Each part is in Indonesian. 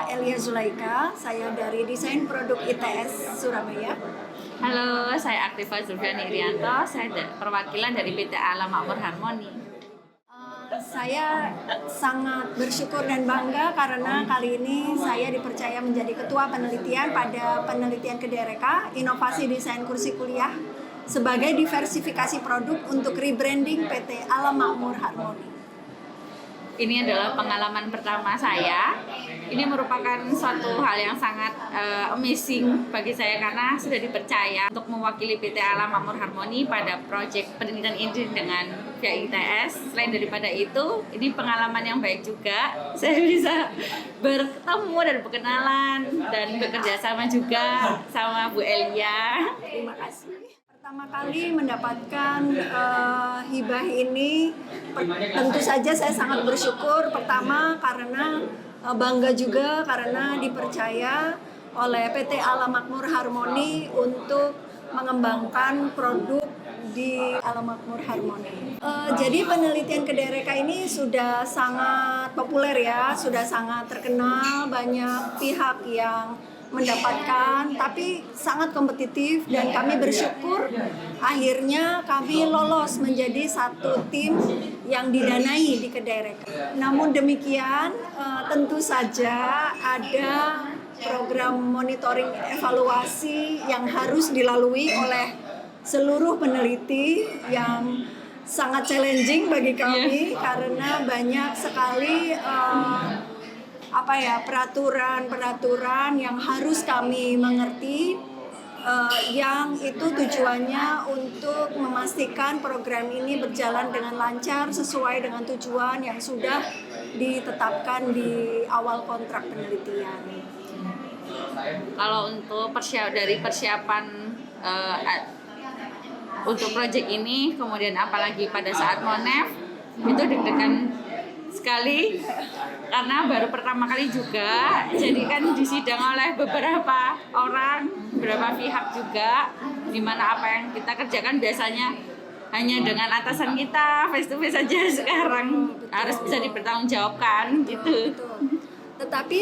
Elia Zulaika, saya dari Desain Produk ITS Surabaya. Halo, saya Aktiva Zulfiani Irianto, saya perwakilan dari PT Alam Makmur Harmoni. Saya sangat bersyukur dan bangga karena kali ini saya dipercaya menjadi ketua penelitian pada penelitian Kedereka, inovasi desain kursi kuliah sebagai diversifikasi produk untuk rebranding PT Alam Makmur Harmoni. Ini adalah pengalaman pertama saya. Ini merupakan suatu hal yang sangat amazing bagi saya karena sudah dipercaya untuk mewakili PT Alam Makmur Harmoni pada proyek penelitian ini dengan via ITS. Selain daripada itu, ini pengalaman yang baik juga. Saya bisa bertemu dan berkenalan dan bekerja sama juga sama Bu Elia. Terima kasih. Pertama kali mendapatkan hibah ini, tentu saja saya sangat bersyukur. Pertama karena bangga juga karena dipercaya oleh PT Alam Makmur Harmoni untuk mengembangkan produk di Alam Makmur Harmoni. Jadi penelitian Kedereka ini sudah sangat populer ya, sudah sangat terkenal, banyak pihak yang mendapatkan, tapi sangat kompetitif dan kami bersyukur akhirnya kami lolos menjadi satu tim yang didanai di Kedereka. Namun demikian tentu saja ada program monitoring evaluasi yang harus dilalui oleh seluruh peneliti yang sangat challenging bagi kami karena banyak sekali peraturan yang harus kami mengerti, yang itu tujuannya untuk memastikan program ini berjalan dengan lancar sesuai dengan tujuan yang sudah ditetapkan di awal kontrak penelitian. Kalau untuk persiapan untuk proyek ini, kemudian apalagi pada saat Monef, itu deg-degan sekali karena baru pertama kali juga, jadi kan disidang oleh beberapa orang, beberapa pihak juga, dimana apa yang kita kerjakan biasanya hanya dengan atasan kita face to face saja, sekarang harus bisa dipertanggungjawabkan gitu. Tetapi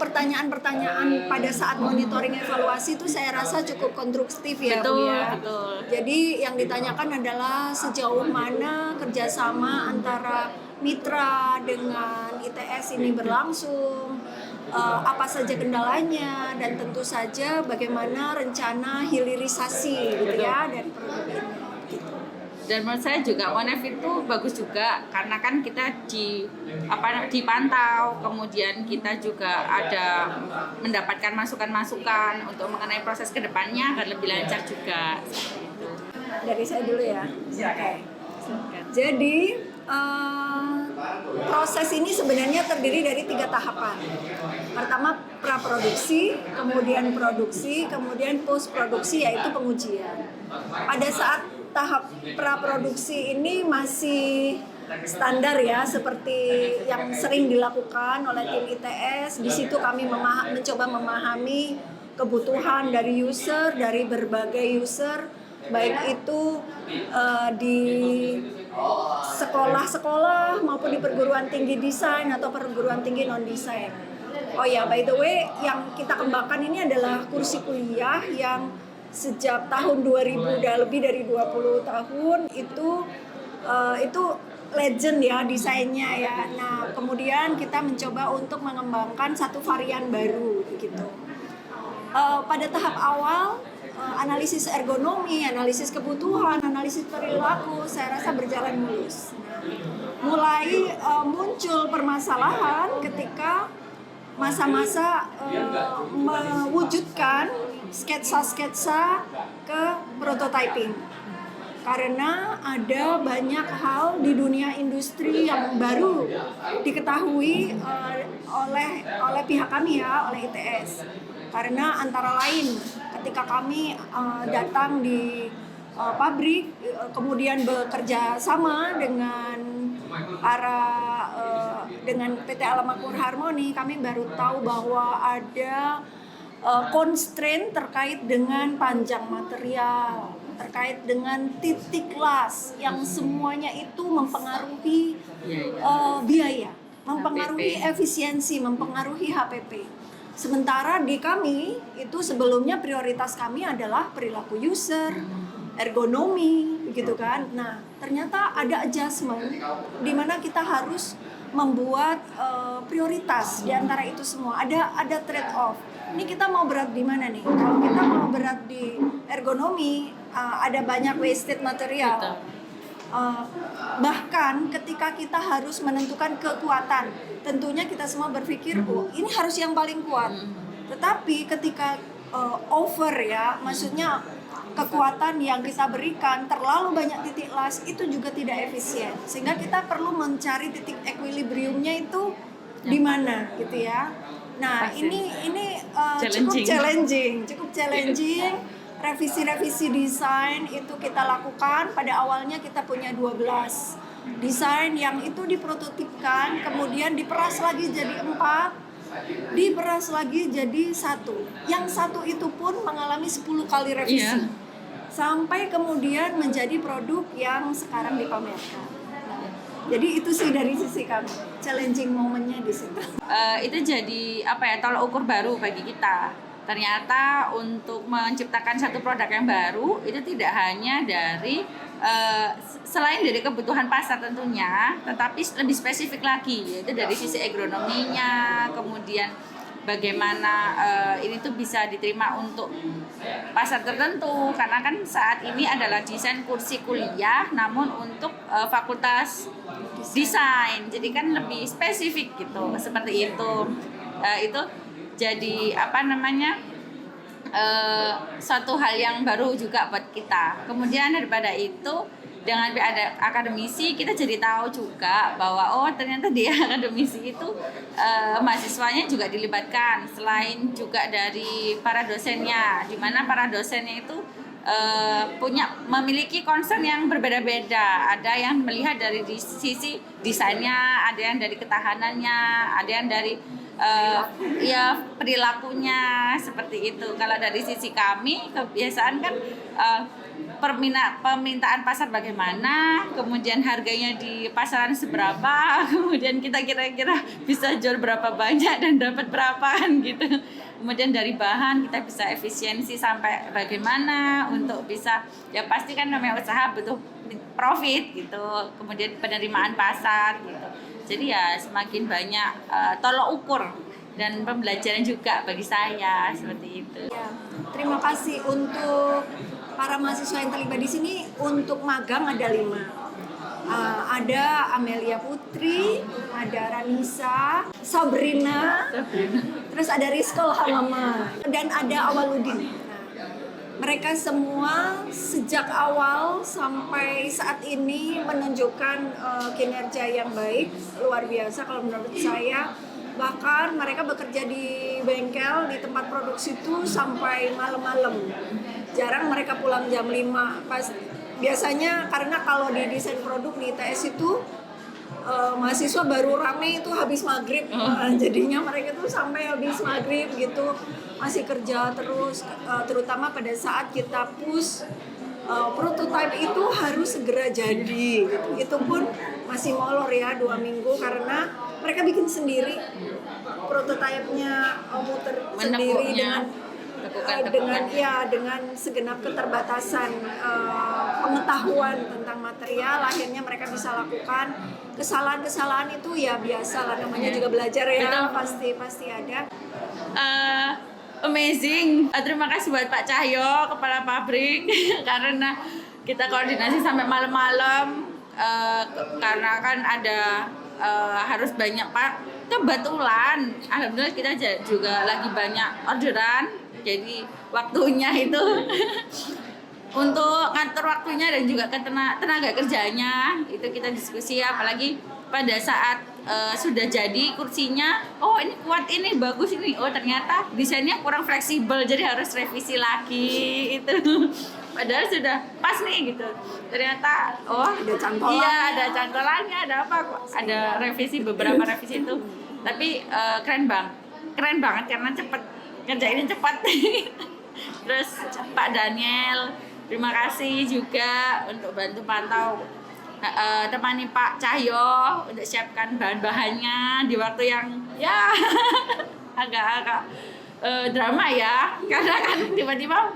pertanyaan-pertanyaan pada saat monitoring evaluasi itu saya rasa cukup konstruktif ya, Bu ya. Betul. Jadi yang ditanyakan adalah sejauh mana kerjasama antara mitra dengan ITS ini berlangsung, apa saja kendalanya, dan tentu saja bagaimana rencana hilirisasi gitu ya dari produk ini. Dan menurut saya juga Monef itu bagus juga karena kan kita dipantau, kemudian kita juga ada mendapatkan masukan-masukan untuk mengenai proses kedepannya agar lebih lancar juga. Dari saya dulu ya. Jadi proses ini sebenarnya terdiri dari 3 tahapan. Pertama praproduksi, kemudian produksi, kemudian post produksi yaitu pengujian. Pada saat tahap praproduksi ini masih standar ya, seperti yang sering dilakukan oleh tim ITS. Di situ kami mencoba memahami kebutuhan dari user, dari berbagai user, baik itu di sekolah-sekolah maupun di perguruan tinggi desain atau perguruan tinggi non-desain. Oh ya, by the way, yang kita kembangkan ini adalah kursi kuliah yang sejak tahun 2000, udah lebih dari 20 tahun itu legend ya desainnya ya. Nah, kemudian kita mencoba untuk mengembangkan satu varian baru gitu. Pada tahap awal analisis ergonomi, analisis kebutuhan, analisis perilaku saya rasa berjalan mulus. Mulai muncul permasalahan ketika masa-masa mewujudkan sketsa-sketsa ke prototyping. Karena ada banyak hal di dunia industri yang baru diketahui oleh pihak kami ya, oleh ITS. Karena antara lain ketika kami datang di pabrik, kemudian bekerja sama dengan dengan PT Alam Makmur Harmoni, kami baru tahu bahwa ada constraint terkait dengan panjang material, terkait dengan titik las yang semuanya itu mempengaruhi biaya. mempengaruhi HPP. efisiensi, mempengaruhi HPP. Sementara di kami itu sebelumnya prioritas kami adalah perilaku user, ergonomi, gitu kan. Nah, ternyata ada adjustment di mana kita harus membuat prioritas di antara itu semua. Ada trade off. Ini kita mau berat di mana nih? Kalau kita mau berat di ergonomi, ada banyak wasted material. Betul. Bahkan ketika kita harus menentukan kekuatan, tentunya kita semua berpikir, oh ini harus yang paling kuat. Tetapi ketika over ya, maksudnya kekuatan yang kita berikan terlalu banyak titik las, itu juga tidak efisien. Sehingga kita perlu mencari titik equilibriumnya itu di mana gitu ya. Nah, Pasti. ini Challenging. cukup challenging. Revisi-revisi desain itu kita lakukan. Pada awalnya kita punya 12 desain yang itu diprototipkan, kemudian diperas lagi jadi 4, diperas lagi jadi 1. Yang 1 itu pun mengalami 10 kali revisi. Iya. Sampai kemudian menjadi produk yang sekarang dipamerkan. Jadi itu sih dari sisi kami, challenging momennya di situ. Itu jadi tolak ukur baru bagi kita. Ternyata untuk menciptakan satu produk yang baru itu tidak hanya dari selain dari kebutuhan pasar tentunya, tetapi lebih spesifik lagi, yaitu dari sisi ergonominya, kemudian bagaimana ini tuh bisa diterima untuk pasar tertentu, karena kan saat ini adalah desain kursi kuliah namun untuk fakultas desain, jadi kan lebih spesifik gitu, seperti itu. Itu jadi suatu hal yang baru juga buat kita. Kemudian daripada itu, dengan ada akademisi, kita jadi tahu juga bahwa oh ternyata di akademisi itu mahasiswanya juga dilibatkan, selain juga dari para dosennya, di mana para dosennya itu memiliki concern yang berbeda-beda. Ada yang melihat dari sisi desainnya, ada yang dari ketahanannya, ada yang dari perilakunya, seperti itu. Kalau dari sisi kami, kebiasaan kan permintaan pasar bagaimana, kemudian harganya di pasaran seberapa, kemudian kita kira-kira bisa jual berapa banyak dan dapat berapa kan gitu. Kemudian dari bahan kita bisa efisiensi sampai bagaimana untuk bisa, ya pasti kan namanya usaha butuh profit gitu, kemudian penerimaan pasar gitu. Jadi ya semakin banyak tolok ukur dan pembelajaran juga bagi saya, seperti itu. Ya, terima kasih untuk para mahasiswa yang terlibat di sini. Untuk magang ada 5. Ada Amelia Putri, ada Ranisa, Sabrina, terus ada Rizko Hamama, dan ada Awaludin. Mereka semua sejak awal sampai saat ini menunjukkan kinerja yang baik, luar biasa kalau menurut saya. Bahkan mereka bekerja di bengkel, di tempat produksi itu sampai malam-malam. Jarang mereka pulang jam 5. Biasanya karena kalau di desain produk di ITS itu mahasiswa baru rame itu habis maghrib, jadinya mereka tuh sampai habis maghrib gitu masih kerja terus, terutama pada saat kita push prototype itu harus segera jadi gitu. Itu pun masih molor ya 2 minggu karena mereka bikin sendiri prototipenya, muter sendiri dengan segenap keterbatasan pengetahuan tentang material. Akhirnya mereka bisa lakukan kesalahan-kesalahan itu, ya biasa lah, namanya juga belajar ya, pasti ada. Amazing. Terima kasih buat Pak Cahyo, kepala pabrik karena kita koordinasi sampai malam-malam, karena kan ada harus banyak Pak. Kebetulan alhamdulillah kita juga lagi banyak orderan, jadi waktunya itu untuk ngatur waktunya dan juga tenaga kerjanya itu kita diskusi, apalagi pada saat sudah jadi kursinya, oh ini kuat, ini bagus, ini oh ternyata desainnya kurang fleksibel, jadi harus revisi lagi itu. Padahal sudah pas nih gitu, ternyata oh ada cantolannya. Iya, ada cantolannya, ada apa kok, ada revisi, beberapa revisi itu. Tapi keren banget karena cepet, ngerjainnya cepat. Terus Pak Daniel, terima kasih juga untuk bantu pantau temani Pak Cahyo untuk siapkan bahan-bahannya di waktu yang ya agak-agak drama ya, karena kan tiba-tiba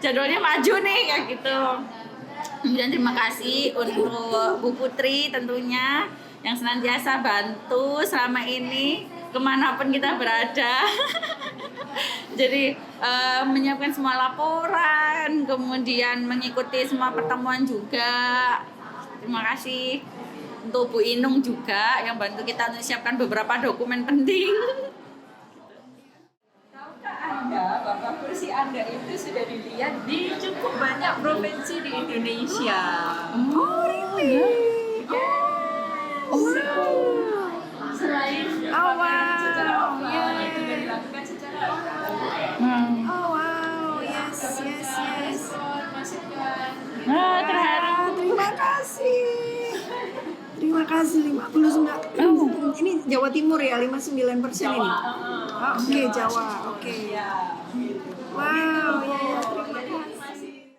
jadwalnya maju nih kayak gitu. Kemudian terima kasih untuk Bu Putri tentunya yang senantiasa bantu selama ini kemanapun kita berada. Jadi menyiapkan semua laporan, kemudian mengikuti semua pertemuan juga. Terima kasih untuk Bu Inung juga yang bantu kita untuk siapkan beberapa dokumen penting. Tahukah Anda bahwa kursi Anda itu sudah dilihat di cukup banyak provinsi di Indonesia? Oh, really? Selain Oh, pameran secara wow. offline, Yeah. juga dilakukan secara online. Oh, wow. Yes, yes, yes. Masukan. Terharu. Terima kasih. Terima kasih 59. Ini Jawa Timur ya, 59% ini. Oh, oke, Jawa. Oke. Wow, ya, ya, terima kasih.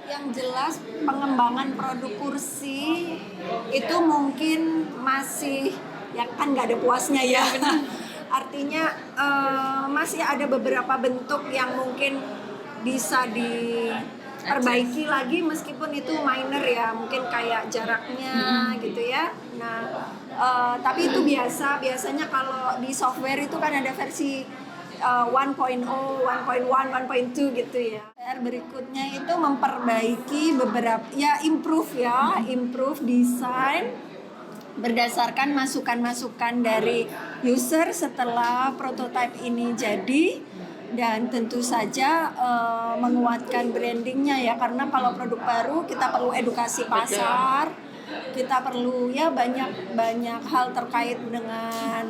Yang jelas pengembangan produk kursi itu mungkin masih ya kan nggak ada puasnya ya. Artinya masih ada beberapa bentuk yang mungkin bisa diperbaiki lagi meskipun itu minor ya, mungkin kayak jaraknya gitu ya. Nah, tapi itu biasanya kalau di software itu kan ada versi 1.0, 1.1, 1.2 gitu ya. PR berikutnya itu memperbaiki beberapa ya improve desain berdasarkan masukan-masukan dari user setelah prototipe ini jadi, dan tentu saja menguatkan brandingnya ya, karena kalau produk baru kita perlu edukasi pasar, kita perlu ya banyak hal terkait dengan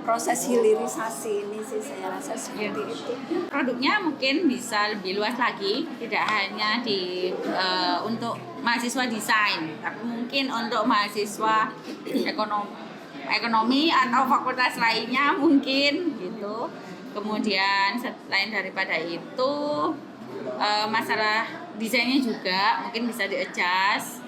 proses hilirisasi ini sih, saya rasa seperti itu. Produknya mungkin bisa lebih luas lagi, tidak hanya untuk mahasiswa desain, tapi mungkin untuk mahasiswa ekonomi atau fakultas lainnya mungkin gitu. Kemudian selain daripada itu masalah desainnya juga mungkin bisa di-adjust.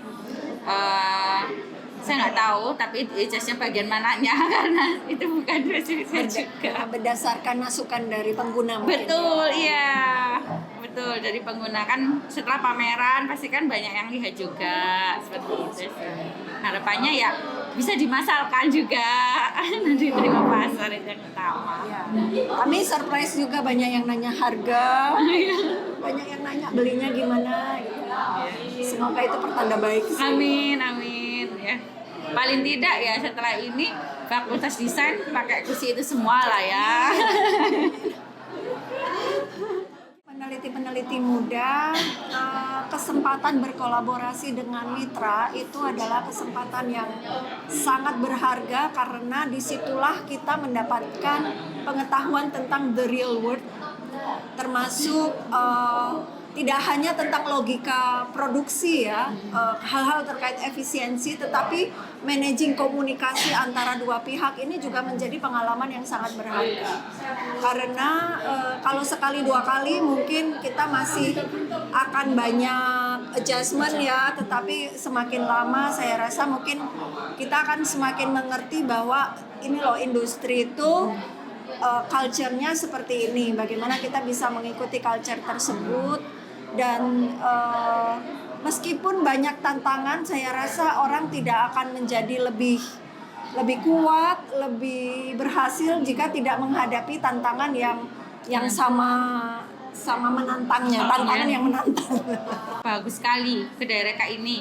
Saya nggak tahu, tapi adjustnya bagian mananya karena itu bukan spesifik saya juga. Berdasarkan masukan dari pengguna mungkin. Betul, iya. Betul, dari pengguna kan setelah pameran pasti kan banyak yang lihat juga seperti itu sih. Harapannya ya bisa dimasalkan juga nanti terima pasar itu yang utama. Ya. Kami surprise juga, banyak yang nanya harga, banyak yang nanya belinya gimana gitu. Semoga itu pertanda baik sih. Amin, amin ya. Paling tidak ya setelah ini fakultas desain pakai kursi itu semua lah ya. Peneliti-peneliti muda, kesempatan berkolaborasi dengan mitra itu adalah kesempatan yang sangat berharga, karena disitulah kita mendapatkan pengetahuan tentang the real world, termasuk tidak hanya tentang logika produksi ya, hal-hal terkait efisiensi, tetapi managing komunikasi antara dua pihak ini juga menjadi pengalaman yang sangat berharga. Karena kalau sekali dua kali mungkin kita masih akan banyak adjustment ya, tetapi semakin lama saya rasa mungkin kita akan semakin mengerti bahwa ini loh industri itu culture-nya seperti ini, bagaimana kita bisa mengikuti culture tersebut. Dan meskipun banyak tantangan, saya rasa orang tidak akan menjadi lebih kuat, lebih berhasil jika tidak menghadapi tantangan yang sama menantangnya, tantangan yang menantang. Bagus sekali ke daerah ini,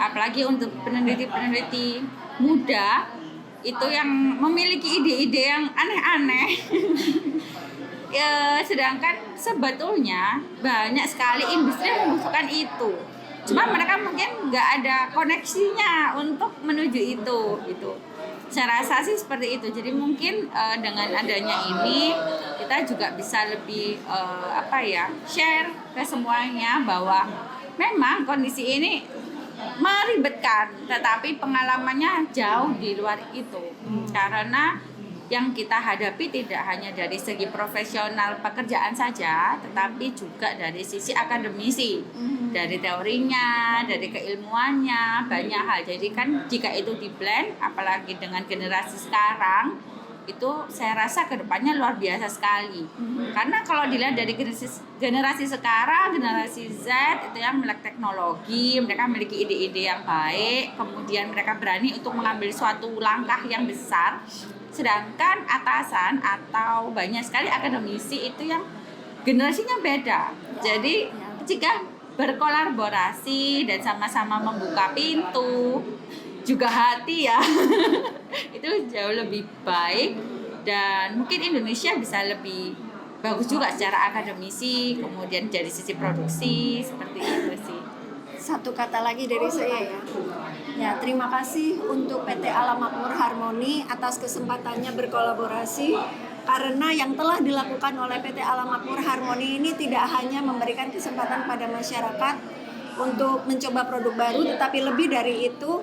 apalagi untuk peneliti-peneliti muda itu yang memiliki ide-ide yang aneh-aneh. Ya, sedangkan sebetulnya banyak sekali industri yang membutuhkan itu. Cuma mereka mungkin nggak ada koneksinya untuk menuju itu gitu. Saya rasa sih seperti itu. Jadi mungkin dengan adanya ini kita juga bisa lebih share ke semuanya bahwa memang kondisi ini meribetkan, tetapi pengalamannya jauh di luar itu. Karena yang kita hadapi tidak hanya dari segi profesional pekerjaan saja, tetapi juga dari sisi akademisi, dari teorinya, dari keilmuannya, banyak hal. Jadi kan jika itu di blend, apalagi dengan generasi sekarang, itu saya rasa kedepannya luar biasa sekali. Karena kalau dilihat dari generasi sekarang, generasi Z itu yang melek teknologi, mereka memiliki ide-ide yang baik, kemudian mereka berani untuk mengambil suatu langkah yang besar. Sedangkan atasan atau banyak sekali akademisi itu yang generasinya beda. Jadi jika berkolaborasi dan sama-sama membuka pintu, juga hati ya, itu jauh lebih baik, dan mungkin Indonesia bisa lebih bagus juga secara akademisi, kemudian dari sisi produksi, seperti itu sih. Satu kata lagi dari saya ya. Ya, terima kasih untuk PT Alam Makmur Harmoni atas kesempatannya berkolaborasi, karena yang telah dilakukan oleh PT Alam Makmur Harmoni ini tidak hanya memberikan kesempatan pada masyarakat untuk mencoba produk baru, tetapi lebih dari itu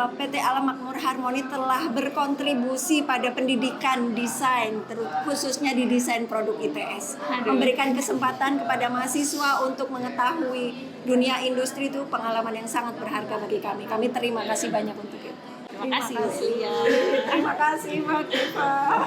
PT Alam Makmur Harmoni telah berkontribusi pada pendidikan desain, khususnya di desain produk ITS. Memberikan kesempatan kepada mahasiswa untuk mengetahui dunia industri, itu pengalaman yang sangat berharga bagi kami. Kami terima kasih banyak untuk itu. Terima kasih. Terima kasih Mbak Kifa.